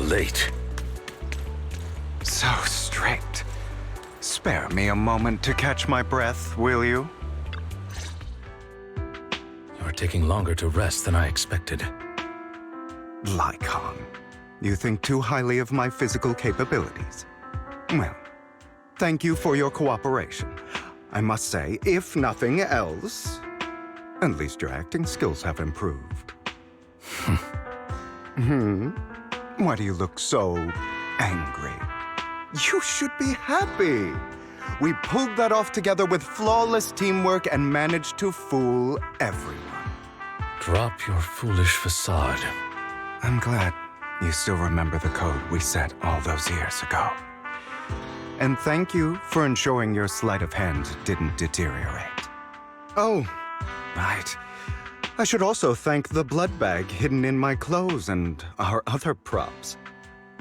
late. So strict. Spare me a moment to catch my breath, will you? You're taking longer to rest than I expected. Lycon, you think too highly of my physical capabilities. Well, thank you for your cooperation. I must say, if nothing else, at least your acting skills have improved. Why do you look so angry? You should be happy. We pulled that off together with flawless teamwork and managed to fool everyone. Drop your foolish facade. I'm glad you still remember the code we set all those years ago. And thank you for ensuring your sleight of hand didn't deteriorate. Oh, right. I should also thank the blood bag hidden in my clothes and our other props.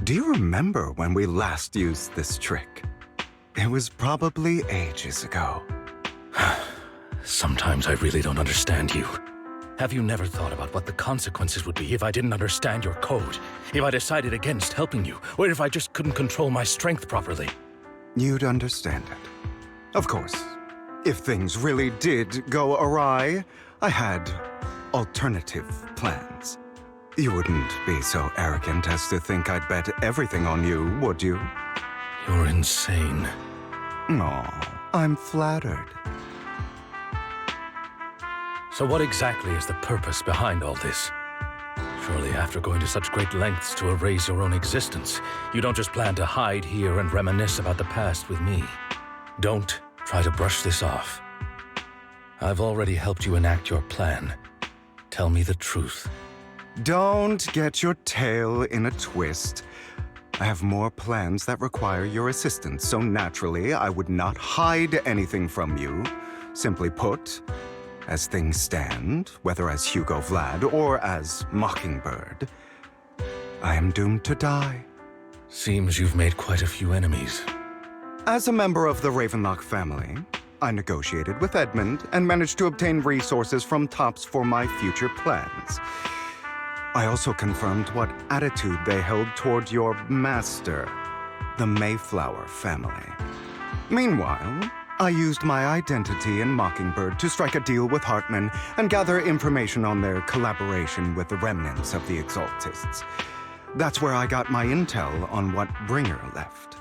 Do you remember when we last used this trick? It was probably ages ago. Sometimes I really don't understand you. Have you never thought about what the consequences would be if I didn't understand your code? If I decided against helping you? Or if I just couldn't control my strength properly? You'd understand it. Of course, if things really did go awry, I had alternative plans. You wouldn't be so arrogant as to think I'd bet everything on you, would you? You're insane. Aw, I'm flattered. So what exactly is the purpose behind all this? Surely after going to such great lengths to erase your own existence, you don't just plan to hide here and reminisce about the past with me. Don't try to brush this off. I've already helped you enact your plan. Tell me the truth. Don't get your tail in a twist. I have more plans that require your assistance, so naturally I would not hide anything from you. Simply put, as things stand, whether as Hugo Vlad or as Mockingbird, I am doomed to die. Seems you've made quite a few enemies. As a member of the Ravenlock family, I negotiated with Edmund and managed to obtain resources from Tops for my future plans. I also confirmed what attitude they held toward your master, the Mayflower family. Meanwhile, I used my identity in Mockingbird to strike a deal with Hartman and gather information on their collaboration with the remnants of the Exaltists. That's where I got my intel on what Bringer left.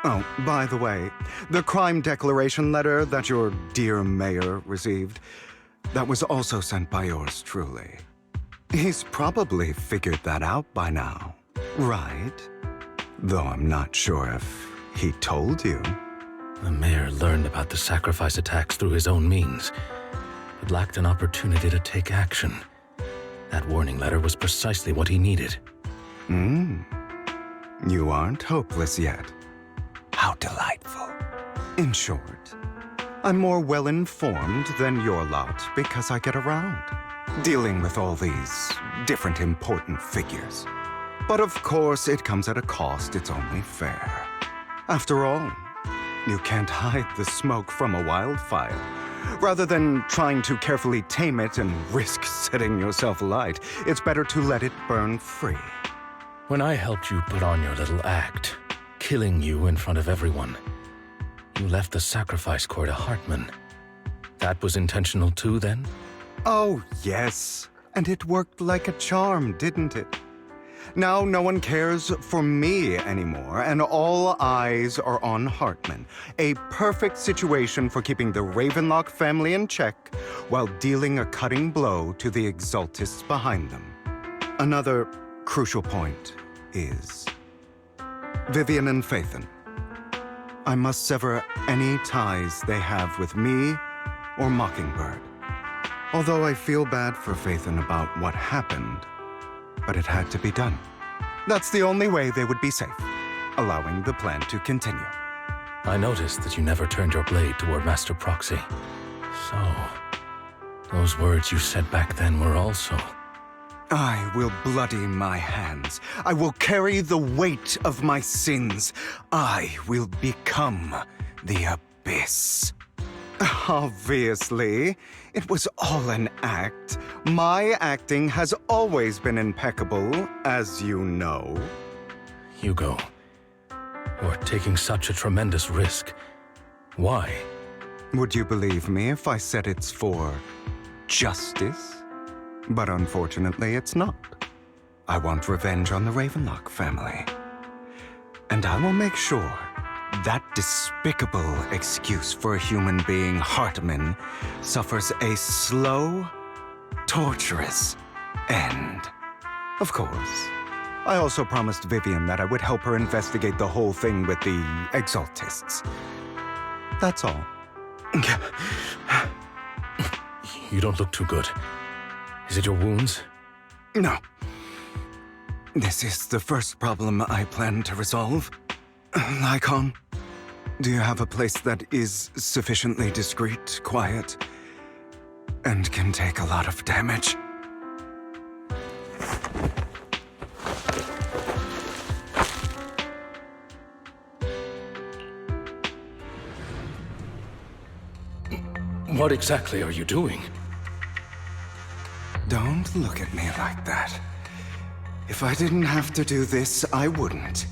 Oh, by the way, the crime declaration letter that your dear mayor received, that was also sent by yours truly. He's probably figured that out by now, right? Though I'm not sure if he told you. The mayor learned about the sacrifice attacks through his own means, but lacked an opportunity to take action. That warning letter was precisely what he needed. You aren't hopeless yet. How delightful. In short, I'm more well-informed than your lot because I get around, dealing with all these different important figures. But of course, it comes at a cost. It's only fair. After all, you can't hide the smoke from a wildfire. Rather than trying to carefully tame it and risk setting yourself alight, it's better to let it burn free. When I helped you put on your little act, killing you in front of everyone, you left the sacrifice core to Hartman. That was intentional too, then? Oh, yes. And it worked like a charm, didn't it? Now no one cares for me anymore, and all eyes are on Hartman. A perfect situation for keeping the Ravenlock family in check while dealing a cutting blow to the Exaltists behind them. Another crucial point is Vivian and Phaethon. I must sever any ties they have with me or Mockingbird. Although I feel bad for Phaethon about what happened, but it had to be done. That's the only way they would be safe, allowing the plan to continue. I noticed that you never turned your blade toward Master Proxy. So, those words you said back then were also... I will bloody my hands. I will carry the weight of my sins. I will become the Abyss. Obviously, it was all an act. My acting has always been impeccable, as you know. Hugo, you are taking such a tremendous risk. Why? Would you believe me if I said it's for justice? But unfortunately, it's not. I want revenge on the Ravenlock family. And I will make sure that despicable excuse for a human being, Hartman, suffers a slow, torturous end. Of course. I also promised Vivian that I would help her investigate the whole thing with the Exaltists. That's all. You don't look too good. Is it your wounds? No. This is the first problem I plan to resolve. Lycon, do you have a place that is sufficiently discreet, quiet, and can take a lot of damage? What exactly are you doing? Don't look at me like that. If I didn't have to do this, I wouldn't.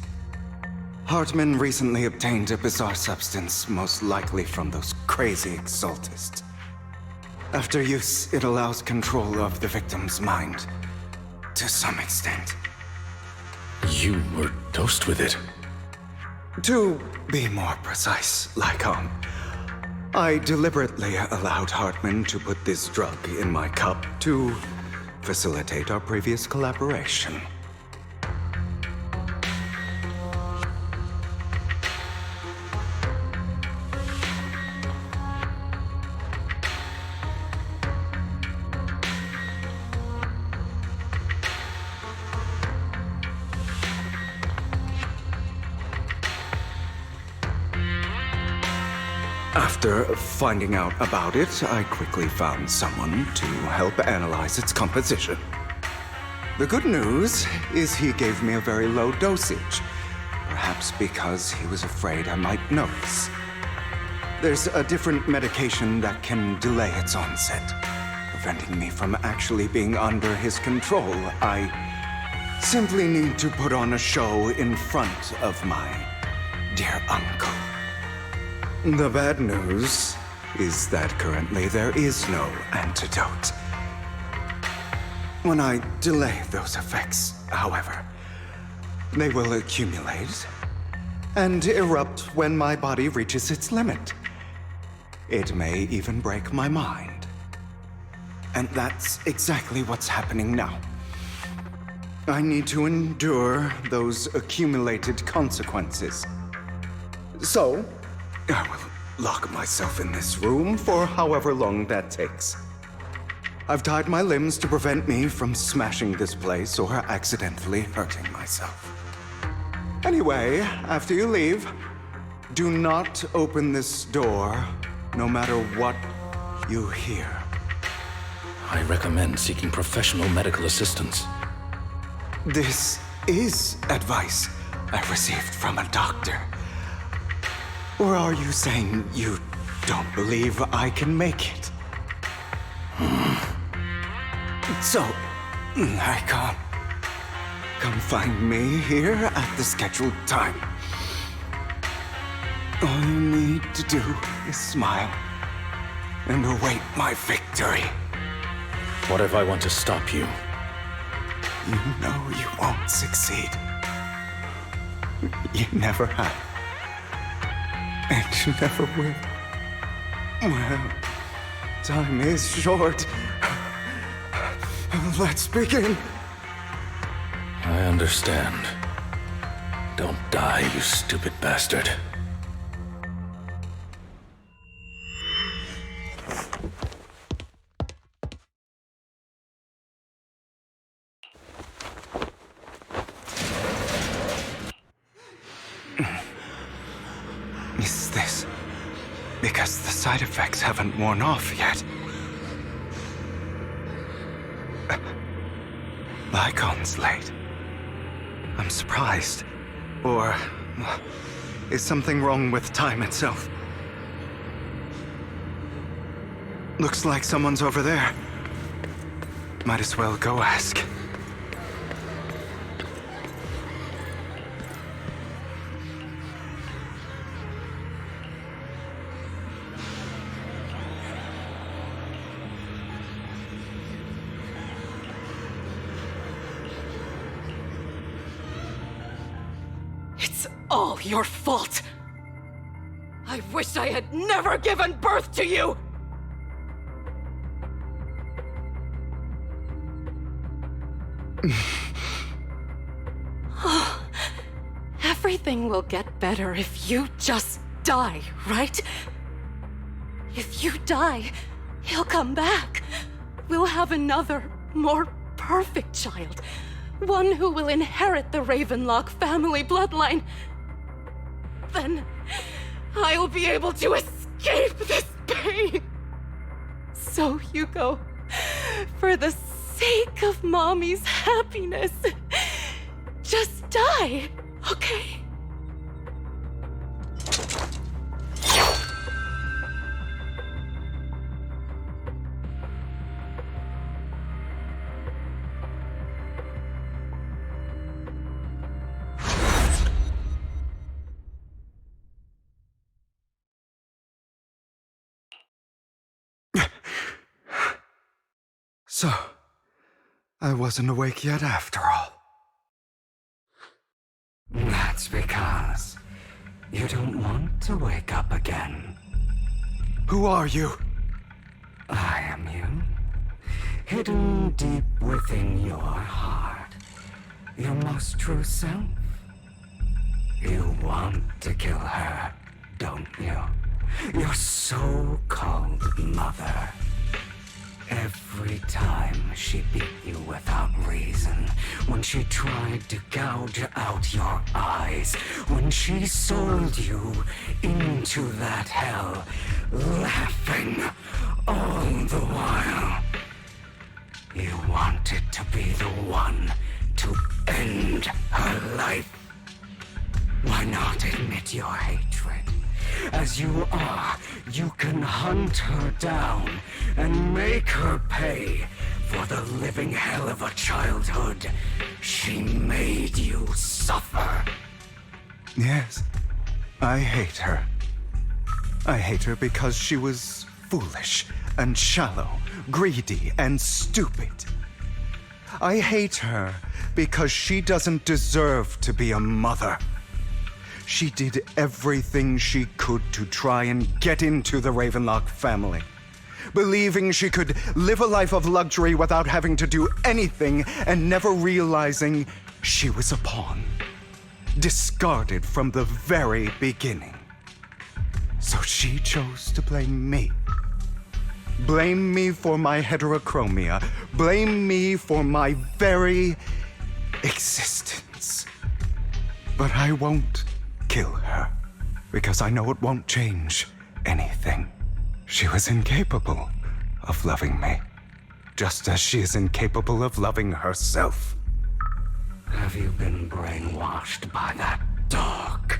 Hartman recently obtained a bizarre substance, most likely from those crazy Exaltists. After use, it allows control of the victim's mind. To some extent. You were dosed with it. To be more precise, Lycon, I deliberately allowed Hartman to put this drug in my cup to facilitate our previous collaboration. After finding out about it, I quickly found someone to help analyze its composition. The good news is he gave me a very low dosage, perhaps because he was afraid I might notice. There's a different medication that can delay its onset, preventing me from actually being under his control. I simply need to put on a show in front of my dear uncle. The bad news is that currently there is no antidote. When I delay those effects, however, they will accumulate and erupt when my body reaches its limit. It may even break my mind. And that's exactly what's happening now. I need to endure those accumulated consequences. So, I will lock myself in this room for however long that takes. I've tied my limbs to prevent me from smashing this place or accidentally hurting myself. Anyway, after you leave, do not open this door, no matter what you hear. I recommend seeking professional medical assistance. This is advice I received from a doctor. Or are you saying you don't believe I can make it? So, I can't. Come find me here at the scheduled time. All you need to do is smile and await my victory. What if I want to stop you? You know you won't succeed. You never have. And you never will. Well, time is short. Let's begin. I understand. Don't die, you stupid bastard. Is this because the side effects haven't worn off yet? Lycon's late. I'm surprised. Or is something wrong with time itself? Looks like someone's over there. Might as well go ask. all your fault. I wish I had never given birth to you! Everything will get better if you just die, right? If you die, he'll come back. We'll have another, more perfect child. One who will inherit the Ravenlock family bloodline. Then I'll be able to escape this pain. So, Hugo, for the sake of Mommy's happiness, just die, okay? So, I wasn't awake yet after all. That's because you don't want to wake up again. Who are you? I am you. Hidden deep within your heart. Your most true self. You want to kill her, don't you? Your so-called mother. Every time she beat you without reason, when she tried to gouge out your eyes, when she sold you into that hell, laughing all the while. You wanted to be the one to end her life. Why not admit your hatred? As you are, you can hunt her down and make her pay for the living hell of a childhood she made you suffer. Yes, I hate her. I hate her because she was foolish and shallow, greedy and stupid. I hate her because she doesn't deserve to be a mother. She did everything she could to try and get into the Ravenlock family, believing she could live a life of luxury without having to do anything and never realizing she was a pawn, discarded from the very beginning. So she chose to blame me. Blame me for my heterochromia. Blame me for my very existence. But I won't kill her, because I know it won't change anything. She was incapable of loving me, just as she is incapable of loving herself. Have you been brainwashed by that dog?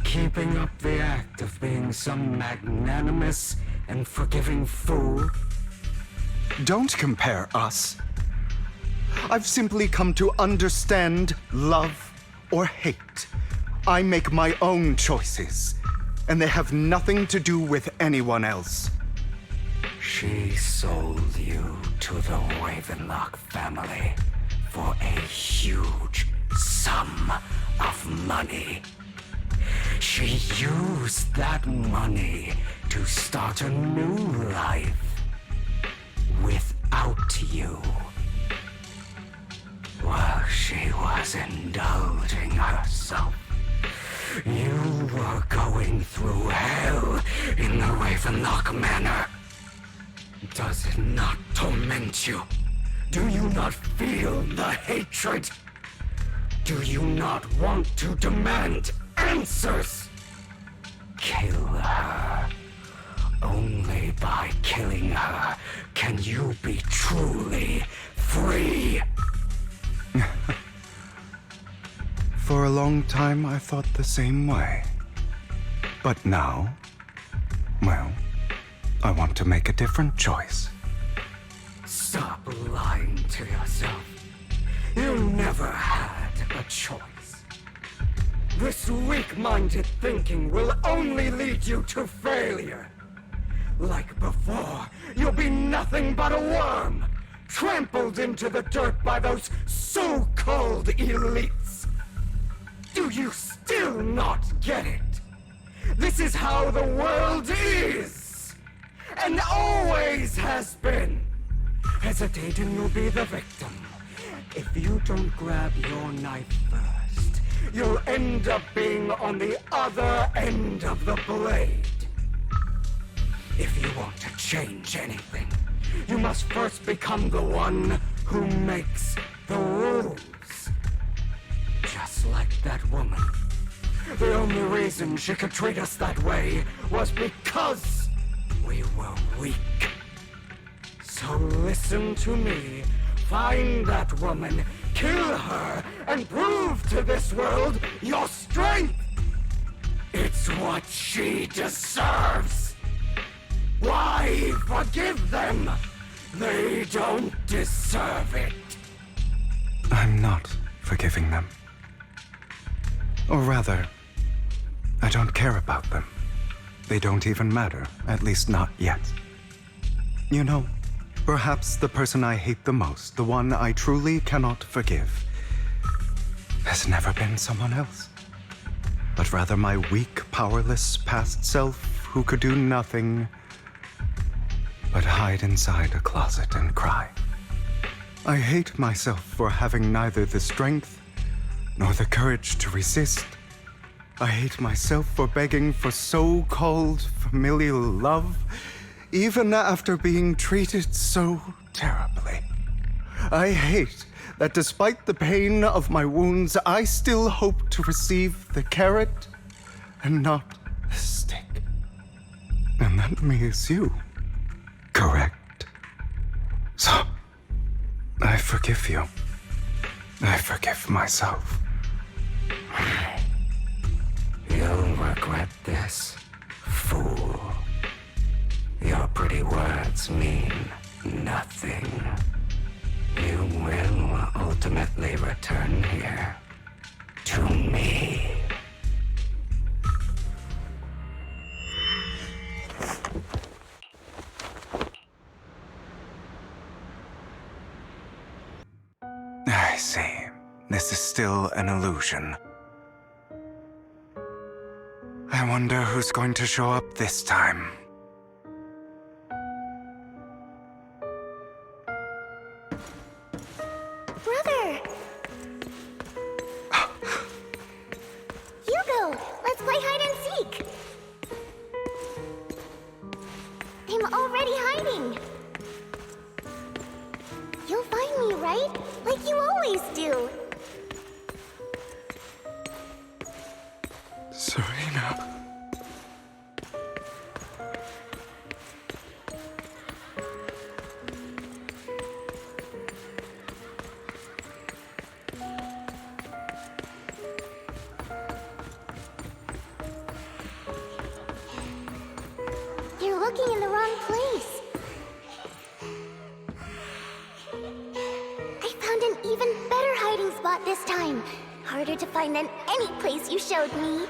Keeping up the act of being some magnanimous and forgiving fool? Don't compare us. I've simply come to understand love or hate. I make my own choices, and they have nothing to do with anyone else. She sold you to the Ravenlock family for a huge sum of money. She used that money to start a new life without you. While she was indulging herself, you were going through hell in the Ravenlock Manor. Does it not torment you? Do you not feel the hatred? Do you not want to demand answers? Kill her. Only by killing her can you be truly free. For a long time, I thought the same way. But now, well, I want to make a different choice. Stop lying to yourself. You never had a choice. This weak-minded thinking will only lead you to failure. Like before, you'll be nothing but a worm, trampled into the dirt by those so-called elites. Do you still not get it? This is how the world is! And always has been! Hesitate and you'll be the victim. If you don't grab your knife first, you'll end up being on the other end of the blade. If you want to change anything, you must first become the one who makes the rules. Just like that woman. The only reason she could treat us that way was because we were weak. So listen to me. Find that woman, kill her, and prove to this world your strength! It's what she deserves! Why forgive them? They don't deserve it! I'm not forgiving them. Or rather, I don't care about them. They don't even matter, at least not yet. You know, perhaps the person I hate the most, the one I truly cannot forgive, has never been someone else, but rather my weak, powerless past self who could do nothing but hide inside a closet and cry. I hate myself for having neither the strength nor the courage to resist. I hate myself for begging for so-called familial love, even after being treated so terribly. I hate that despite the pain of my wounds, I still hope to receive the carrot and not the stick. And that means you, correct? So, I forgive you. I forgive myself. You'll regret this, fool. Your pretty words mean nothing. You will ultimately return here to me. I see. This is still an illusion. I wonder who's going to show up this time. Brother! Hugo, let's play hide and seek! I'm already hiding! You'll find me, right? Like you always do! Serena. You're looking in the wrong place. I found an even better hiding spot this time. Harder to find than any place you showed me.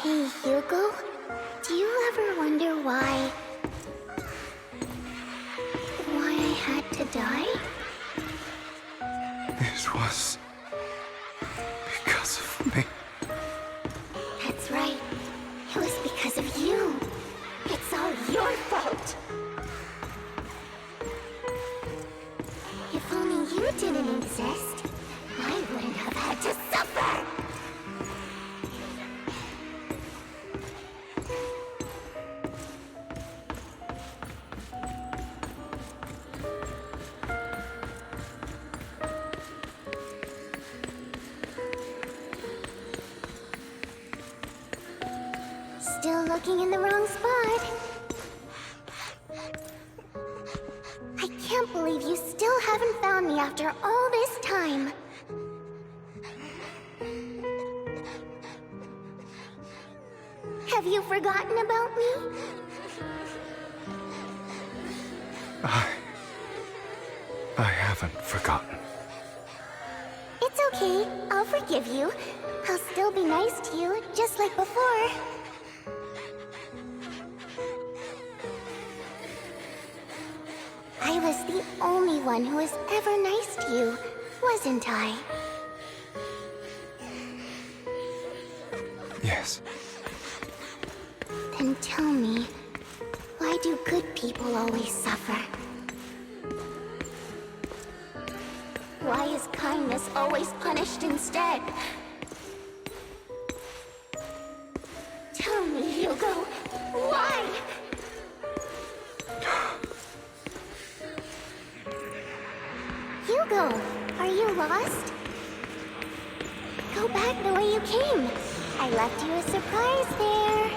Hey, Hugo. Do you ever wonder why I had to die? It was because of me. That's right. It was because of you. It's all your fault. If only you didn't exist, I wouldn't have had to suffer. Still looking in the wrong spot. I can't believe you still haven't found me after all this time. Have you forgotten about me? I haven't forgotten. It's okay. I'll forgive you. I'll still be nice to you, just like before. I was the only one who was ever nice to you, wasn't I? Yes. Then tell me, why do good people always suffer? Why is kindness always punished instead? Tell me, Hugo, why? Hugo, are you lost? Go back the way you came. I left you a surprise there.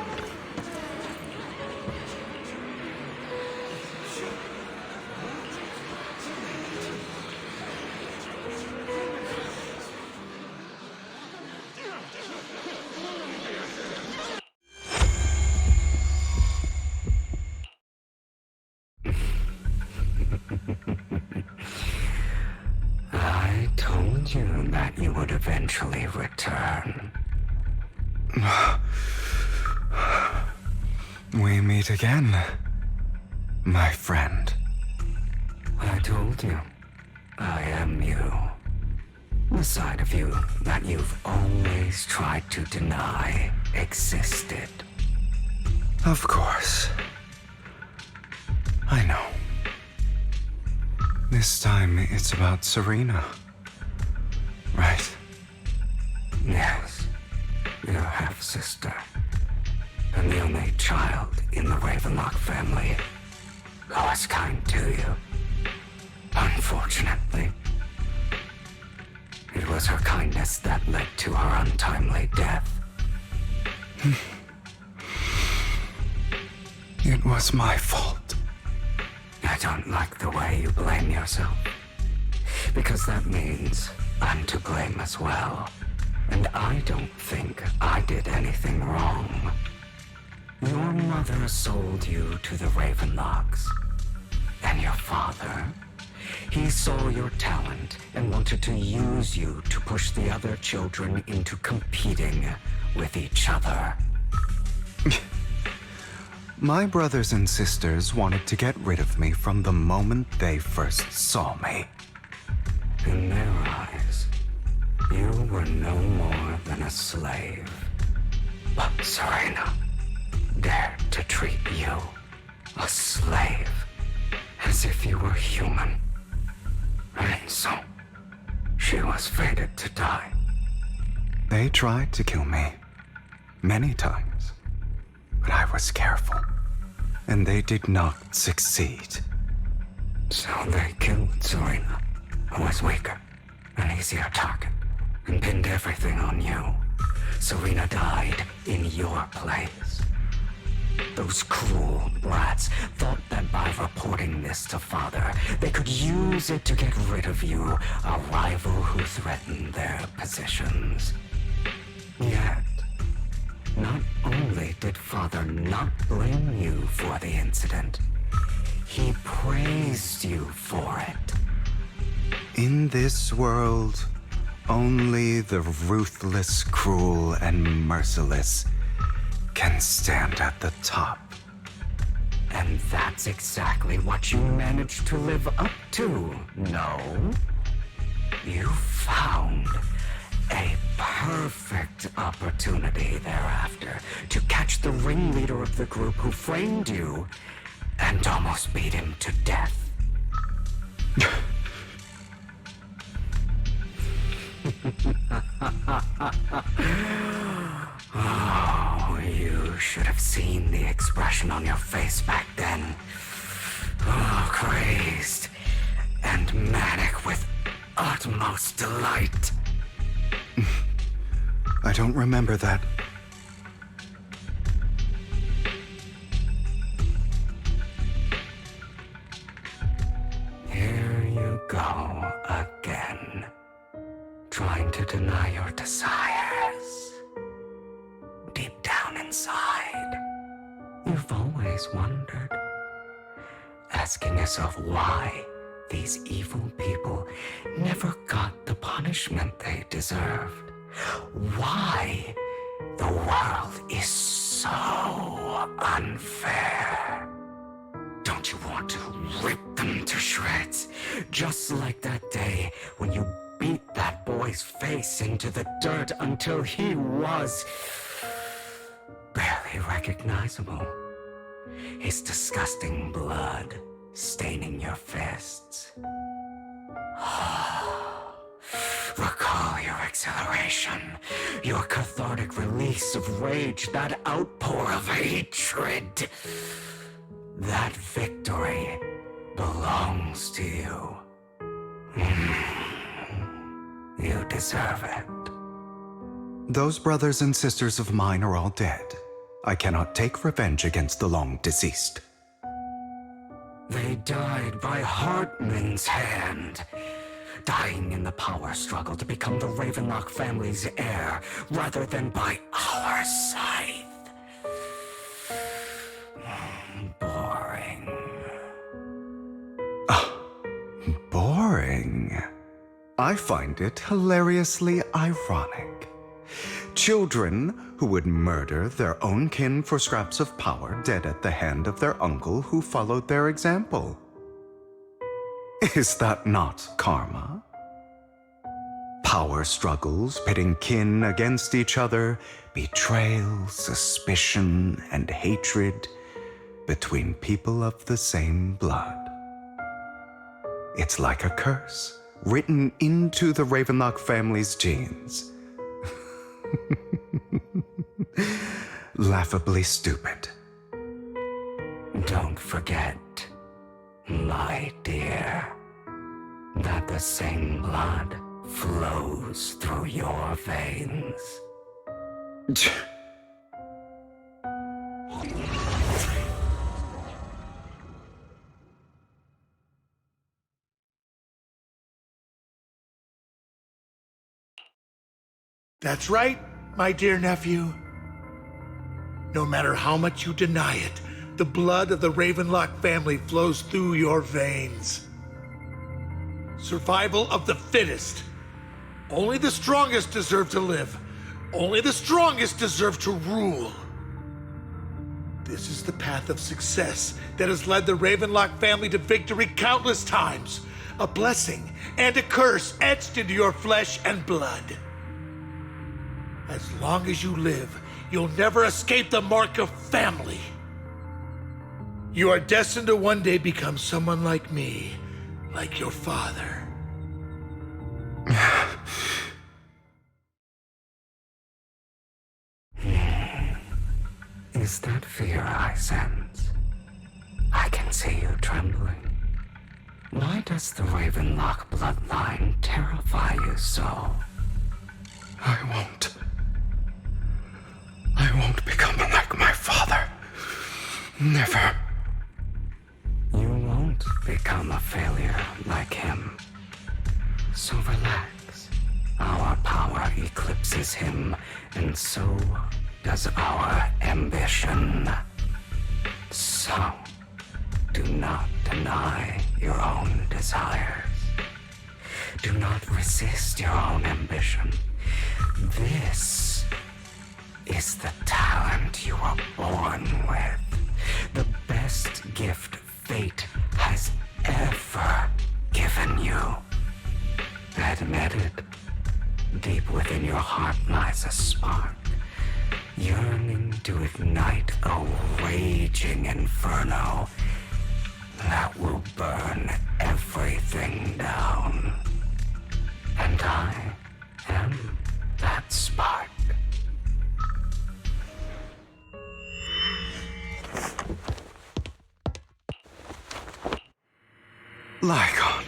I told you that you would eventually return. We meet again, my friend. I told you, I am you. The side of you that you've always tried to deny existed. Of course. I know. This time it's about Serena. Right? Yes, your half-sister. And the only child in the Ravenlock family who was kind to you. Unfortunately, it was her kindness that led to her untimely death. It was my fault. I don't like the way you blame yourself, because that means I'm to blame as well. And I don't think I did anything wrong. Your mother sold you to the Ravenlocks. And your father, he saw your talent and wanted to use you to push the other children into competing with each other. My brothers and sisters wanted to get rid of me from the moment they first saw me. In their eyes, you were no more than a slave. But Serena dared to treat you, a slave, as if you were human. And so, she was fated to die. They tried to kill me many times, but I was careful, and they did not succeed. So they killed Serena, who was weaker, an easier target, and pinned everything on you. Serena died in your place. Those cruel brats thought that by reporting this to Father, they could use it to get rid of you, a rival who threatened their positions. Yet, not only did Father not blame you for the incident, he praised you for it. In this world, only the ruthless, cruel, and merciless can stand at the top. And that's exactly what you managed to live up to, no? You found a perfect opportunity thereafter to catch the ringleader of the group who framed you and almost beat him to death. Oh, you should have seen the expression on your face back then. Oh, crazed and manic with utmost delight. I don't remember that. Here you go again, trying to deny your desires. Deep down inside, you've always wondered, asking yourself why these evil people never got the punishment they deserved. Why the world is so unfair. Don't Don't you want to rip them to shreds? Just like that day when you beat that boy's face into the dirt until he was barely recognizable. His disgusting blood staining your fists. Recall your exhilaration, your cathartic release of rage, that outpour of hatred. That victory belongs to you. You deserve it. Those brothers and sisters of mine are all dead. I cannot take revenge against the long deceased. They died by Hartman's hand, dying in the power struggle to become the Ravenlock family's heir, rather than by our scythe. Boring. Boring. I find it hilariously ironic. Children who would murder their own kin for scraps of power dead at the hand of their uncle who followed their example. Is that not karma? Power struggles pitting kin against each other, betrayal, suspicion, and hatred between people of the same blood. It's like a curse written into the Ravenlock family's genes. Laughably stupid. Don't forget, my dear, that the same blood flows through your veins. That's right, my dear nephew. No matter how much you deny it, the blood of the Ravenlock family flows through your veins. Survival of the fittest. Only the strongest deserve to live. Only the strongest deserve to rule. This is the path of success that has led the Ravenlock family to victory countless times. A blessing and a curse etched into your flesh and blood. As long as you live, you'll never escape the mark of family. You are destined to one day become someone like me, like your father. Is that fear I sense? I can see you trembling. Why does the Ravenlock bloodline terrify you so? I won't become like my father. Never. You won't become a failure like him. So relax. Our power eclipses him, and so does our ambition. So, do not deny your own desires. Do not resist your own ambition. This is the talent you were born with. The best gift fate has ever given you. Admit it. Deep within your heart lies a spark, yearning to ignite a raging inferno that will burn everything down. And I am that spark. Lygon.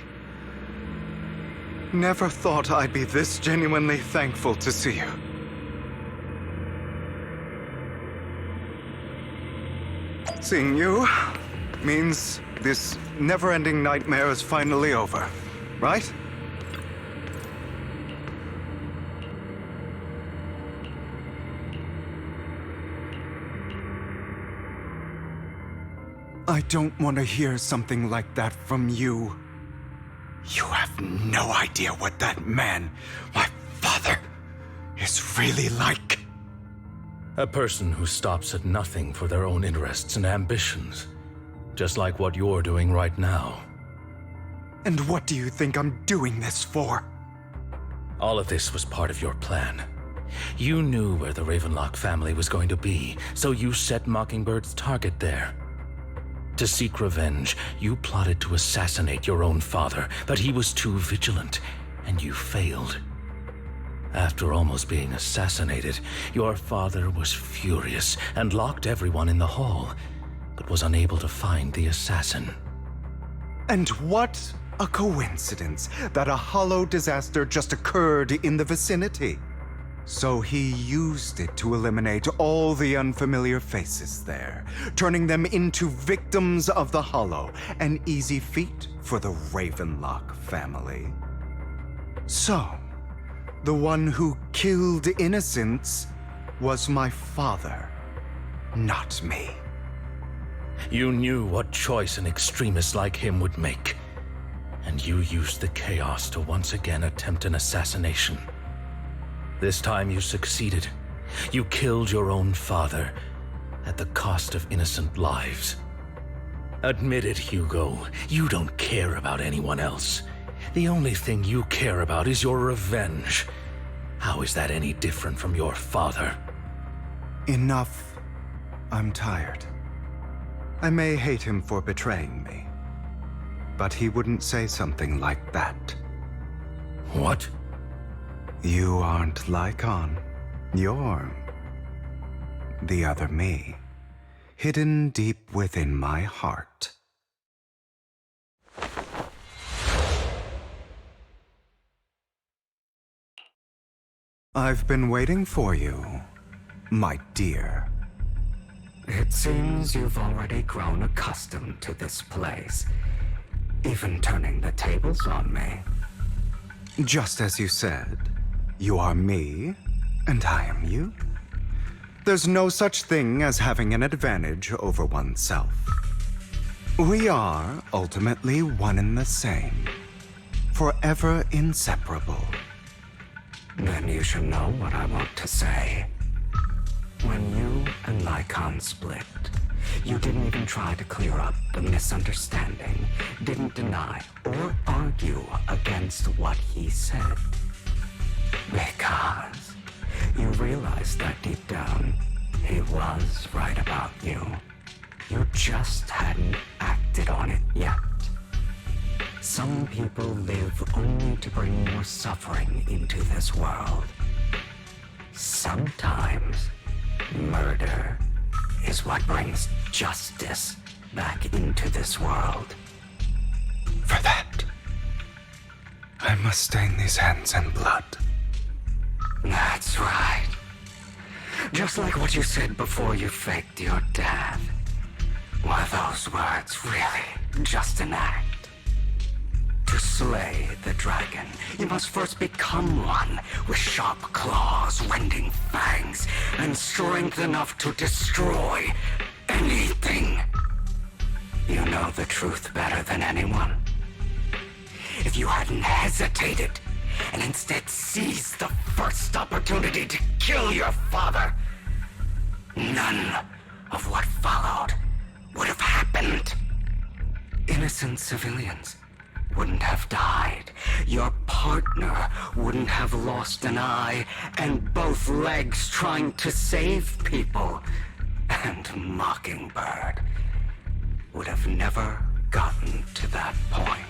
Never thought I'd be this genuinely thankful to see you. Seeing you means this never-ending nightmare is finally over, right? I don't want to hear something like that from you. You have no idea what that man, my father, is really like. A person who stops at nothing for their own interests and ambitions. Just like what you're doing right now. And what do you think I'm doing this for? All of this was part of your plan. You knew where the Ravenlock family was going to be, so you set Mockingbird's target there. To seek revenge, you plotted to assassinate your own father, but he was too vigilant, and you failed. After almost being assassinated, your father was furious and locked everyone in the hall, but was unable to find the assassin. And what a coincidence that a hollow disaster just occurred in the vicinity. So he used it to eliminate all the unfamiliar faces there, turning them into victims of the hollow, an easy feat for the Ravenlock family. So, the one who killed innocents was my father, not me. You knew what choice an extremist like him would make, and you used the chaos to once again attempt an assassination. This time you succeeded. You killed your own father at the cost of innocent lives. Admit it, Hugo. You don't care about anyone else. The only thing you care about is your revenge. How is that any different from your father? Enough. I'm tired. I may hate him for betraying me, but he wouldn't say something like that. What? You aren't Lycon. You're the other me, hidden deep within my heart. I've been waiting for you, my dear. It seems you've already grown accustomed to this place, even turning the tables on me. Just as you said, you are me, and I am you. There's no such thing as having an advantage over oneself. We are ultimately one and the same, forever inseparable. Then you should know what I want to say. When you and Lycon split, you didn't even try to clear up the misunderstanding, didn't deny or argue against what he said. Because you realized that deep down, he was right about you. You just hadn't acted on it yet. Some people live only to bring more suffering into this world. Sometimes, murder is what brings justice back into this world. For that, I must stain these hands in blood. That's right. Just like what you said before you faked your death. Were those words really just an act? To slay the dragon, you must first become one with sharp claws, rending fangs, and strength enough to destroy anything. You know the truth better than anyone. If you hadn't hesitated, and instead seized the first opportunity to kill your father, none of what followed would have happened. Innocent civilians wouldn't have died. Your partner wouldn't have lost an eye and both legs trying to save people. And Mockingbird would have never gotten to that point.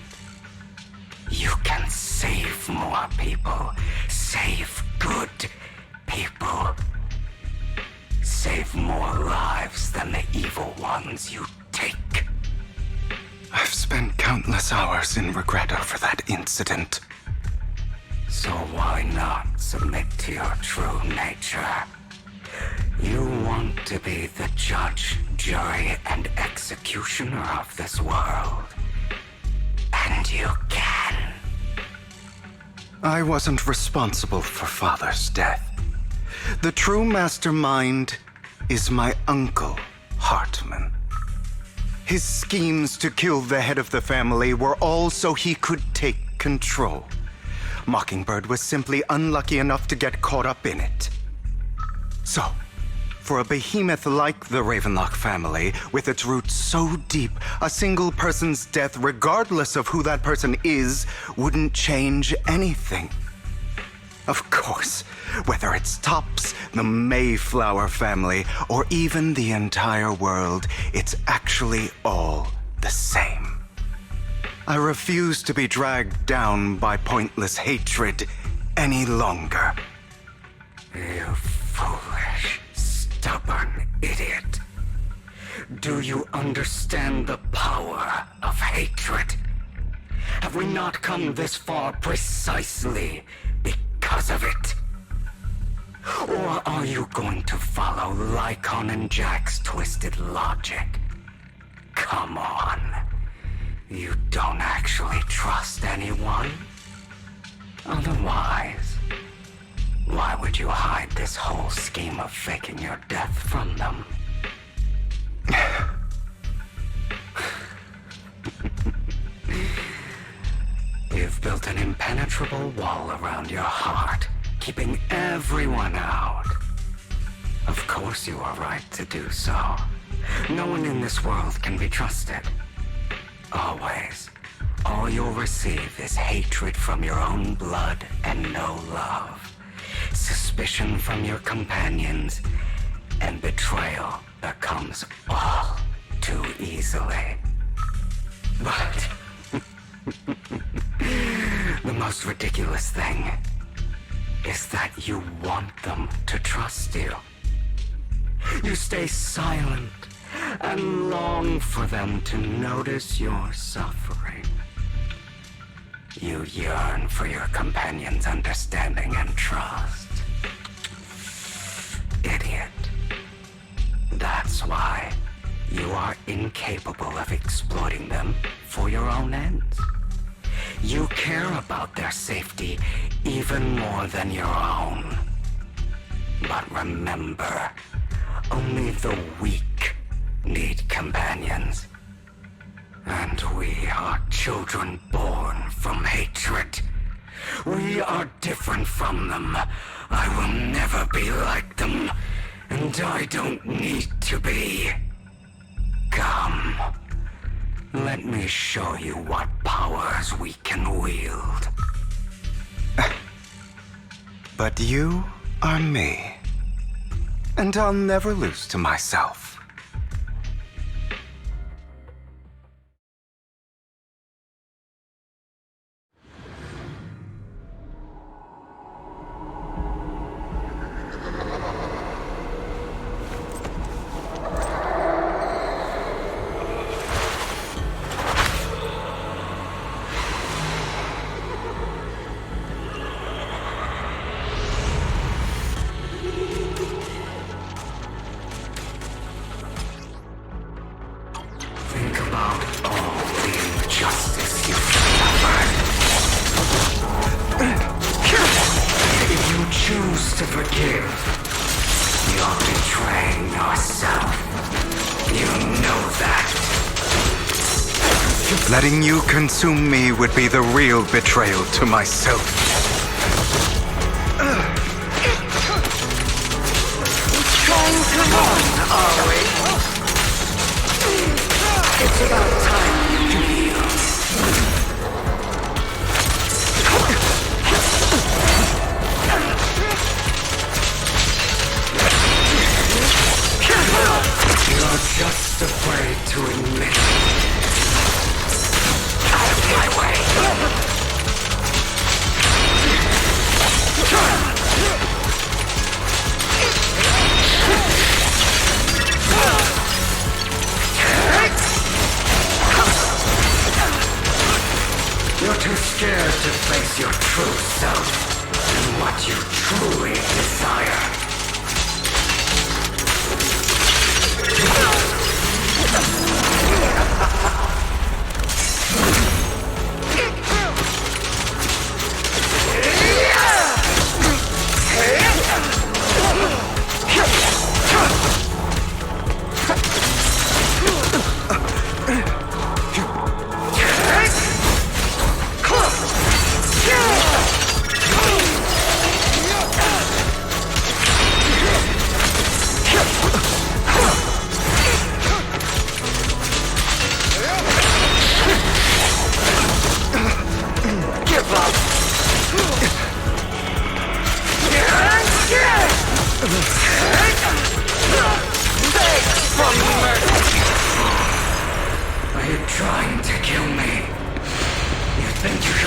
You can save more people. Save good people. Save more lives than the evil ones you take. I've spent countless hours in regret over that incident. So why not submit to your true nature? You want to be the judge, jury, and executioner of this world. And you can. I wasn't responsible for Father's death. The true mastermind is my uncle, Hartman. His schemes to kill the head of the family were all so he could take control. Mockingbird was simply unlucky enough to get caught up in it. So, For a behemoth like the Ravenlock family, with its roots so deep, a single person's death, regardless of who that person is, wouldn't change anything. Of course, whether it's Tops, the Mayflower family, or even the entire world, it's actually all the same. I refuse to be dragged down by pointless hatred any longer. You foolish, stubborn idiot. Do you understand the power of hatred? Have we not come this far precisely because of it? Or are you going to follow Lycon and Jack's twisted logic? Come on. You don't actually trust anyone? Otherwise, why would you hide this whole scheme of faking your death from them? You've built an impenetrable wall around your heart, keeping everyone out. Of course you are right to do so. No one in this world can be trusted. Always. All you'll receive is hatred from your own blood and no love. Suspicion from your companions, and betrayal that comes all too easily. But the most ridiculous thing is that you want them to trust you. You stay silent and long for them to notice your suffering. You yearn for your companion's understanding and trust. Idiot. That's why you are incapable of exploiting them for your own ends. You care about their safety even more than your own. But remember, only the weak need companions. And we are children born from hatred. We are different from them. I will never be like them, and I don't need to be. Come, let me show you what powers we can wield. But you are me, and I'll never lose to myself. Think about all the injustice you've suffered. If you choose to forgive, you're betraying yourself. You know that. Letting you consume me would be the real betrayal to myself. Trying to run, are we? It's about time you yield. You're just afraid to admit it. Out of my way. You're too scared to face your true self and what you truly desire.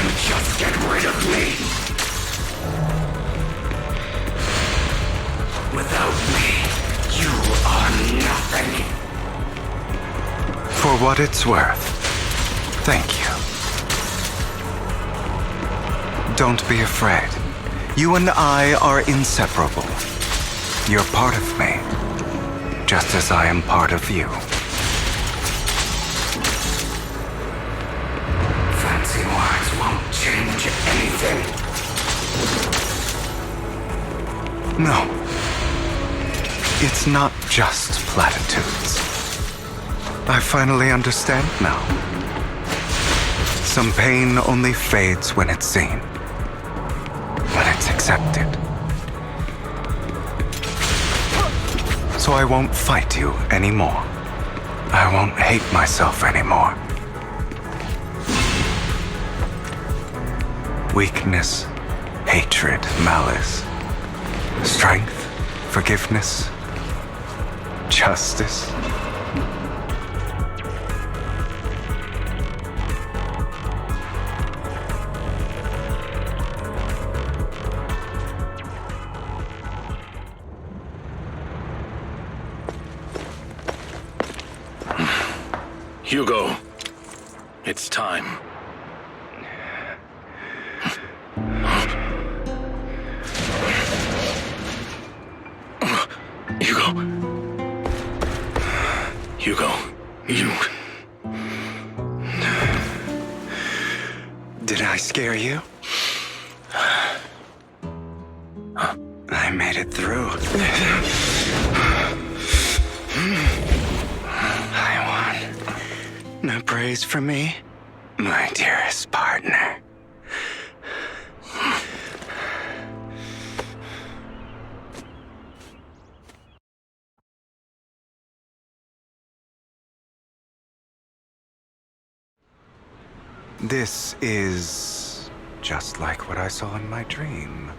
then just get rid of me. Without me, you are nothing. For what it's worth, thank you. Don't be afraid. You and I are inseparable. You're part of me, just as I am part of you. Fancy words won't change anything. No. It's not just platitudes. I finally understand now. Some pain only fades when it's seen. When it's accepted. So I won't fight you anymore. I won't hate myself anymore. Weakness, hatred, malice, strength, forgiveness, justice. Hugo, it's time. Hugo. Hugo, you... Did I scare you? I made it through. I won. No praise from me, my dearest partner. This is just like what I saw in my dream.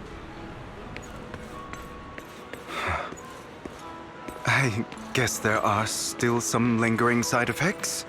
I guess there are still some lingering side effects.